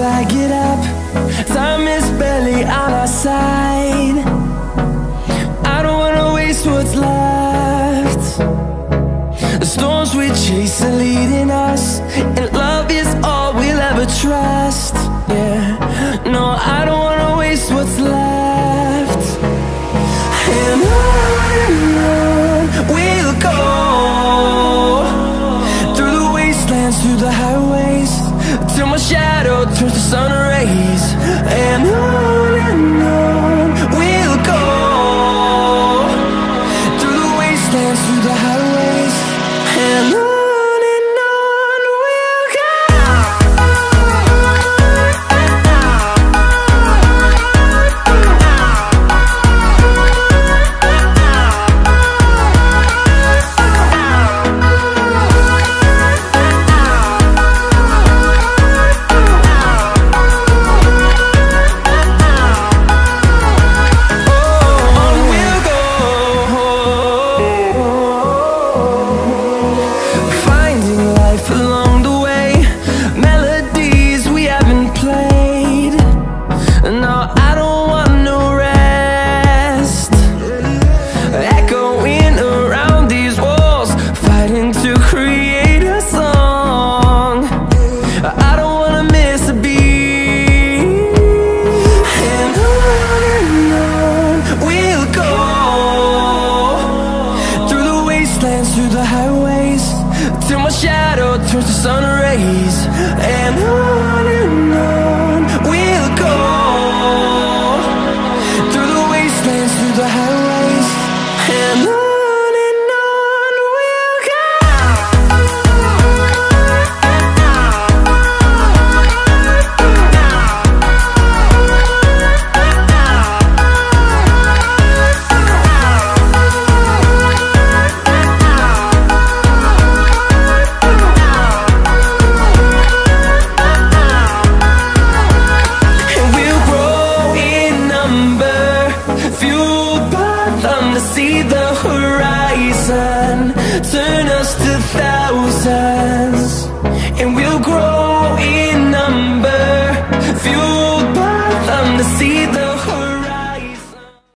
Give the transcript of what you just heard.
I get up. Time is barely on our side. I don't wanna waste what's left. The storms we chase are leading us, and love is all we'll ever trust. Yeah, no, I don't wanna waste what's left. And on we'll go, through the wastelands, through the highways, till my shadow turns to sun rays. And on we'll go, through the wastelands, through the highways, and on we'll go. Through the highways, till my shadow turns to sun rays. And on we'll go, through the wastelands, through the highways, and on we'll go. Fueled by them to see the horizon.